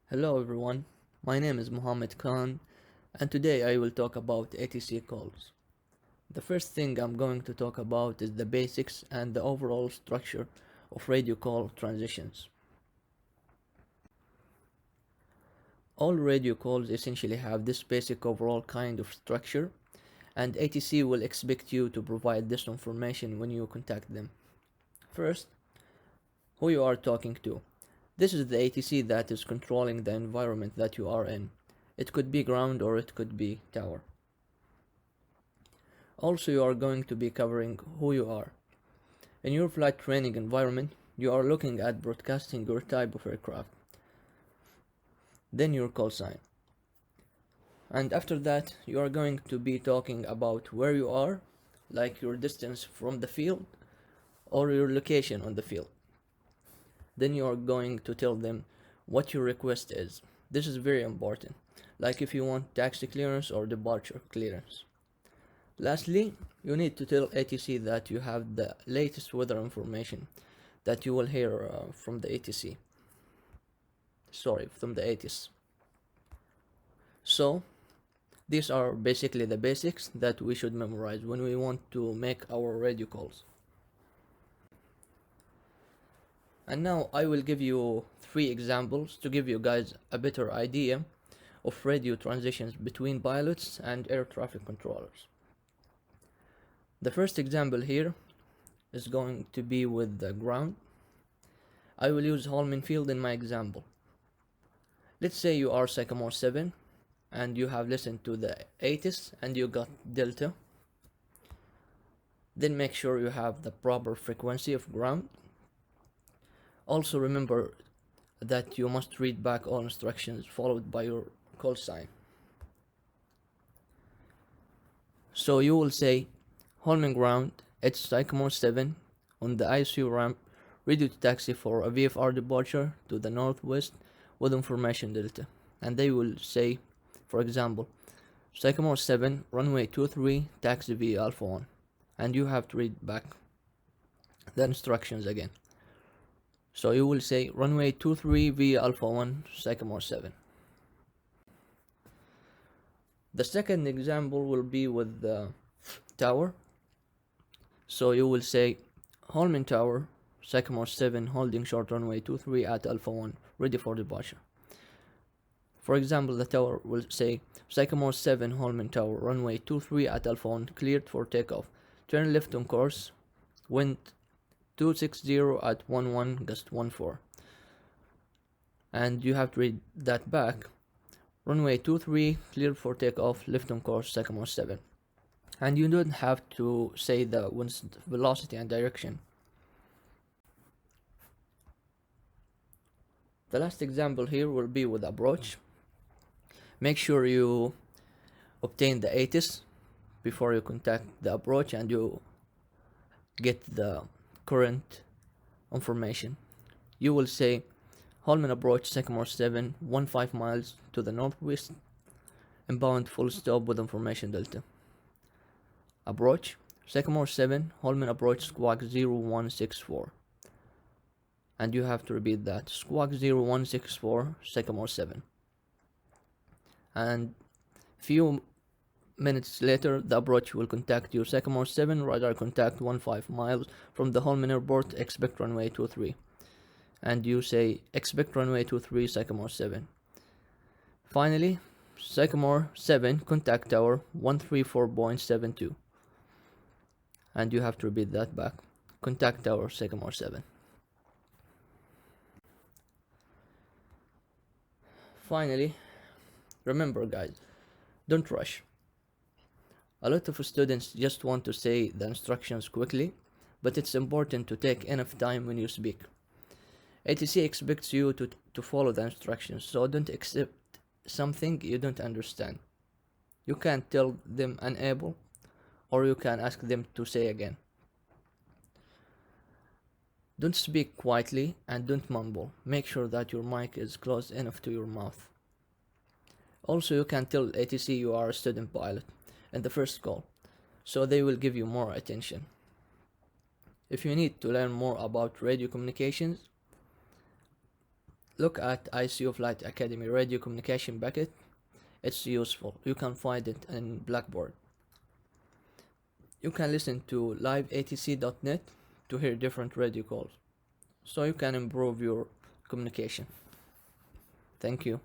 Hello everyone, my name is Mohammed Khan and today I will talk about ATC calls. The first thing I'm going to talk about is the basics and the overall structure of radio call transitions. All radio calls essentially have this basic overall kind of structure, and ATC will expect you to provide this information when you contact them. First, who you are talking to. This is the ATC that is controlling the environment that you are in. It could be ground or it could be tower. Also, you are going to be covering who you are. In your flight training environment, you are looking at broadcasting your type of aircraft, then your call sign. And after that, you are going to be talking about where you are, like your distance from the field or your location on the field. Then you are going to tell them what your request is. This is very important, like if you want taxi clearance or departure clearance. Lastly, you need to tell ATC that you have the latest weather information that you will hear from the ATC. Sorry, from the ATIS. So, these are basically the basics that we should memorize when we want to make our radio calls. And now I will give you 3 examples to give you guys a better idea of radio transitions between pilots and air traffic controllers. The first example here is going to be with the ground. I will use Holman Field in my example. Let's say you are Sycamore 7 and you have listened to the ATIS and you got Delta. Then make sure you have the proper frequency of ground. Also remember that you must read back all instructions followed by your call sign. So you will say Holman ground, it's Sycamore 7 on the ISU ramp, ready to taxi for a VFR departure to the northwest with information Delta. And they will say, for example, Sycamore 7, runway 23, taxi via Alpha 1. And you have to read back the instructions again. So you will say runway 23 via Alpha 1, Sycamore 7. The second example will be with the tower. So you will say Holman Tower, Sycamore 7, holding short runway 23 at Alpha 1, ready for departure. For example, the tower will say Sycamore 7, Holman Tower, runway 23 at Alpha 1, cleared for takeoff. Turn left on course, wind 260 at 11, gust 14. And you have to read that back. Runway 23, cleared for takeoff, left on course, Sycamore 7. And you don't have to say the wind's velocity and direction. The last example here will be with approach. Make sure you obtain the ATIS before you contact the approach and you get the current information. You will say Holman approach Sycamore 7, 15 miles to the northwest, inbound full stop with information Delta. Approach Sycamore 7, Holman approach squawk 0164. And you have to repeat that, squawk 0164, Sycamore 7. And few minutes later, the approach will contact you, Sycamore 7, radar contact 15 miles from the Holman Airport, expect runway 23. And you say, expect runway 23, Sycamore 7. Finally, Sycamore 7, contact tower 134.72. And you have to repeat that back, contact tower, Sycamore 7. Finally, remember guys, don't rush. A lot of students just want to say the instructions quickly, but it's important to take enough time when you speak. ATC expects you to follow the instructions, so don't accept something you don't understand. You can tell them unable, or you can ask them to say again. Don't speak quietly and don't mumble. Make sure that your mic is close enough to your mouth. Also, you can tell ATC you are a student pilot in the first call, so they will give you more attention. If you need to learn more about radio communications, Look at ICU Flight Academy radio communication packet. It's useful. You can find it in Blackboard. You can listen to liveatc.net to hear different radio calls, so you can improve your communication. Thank you.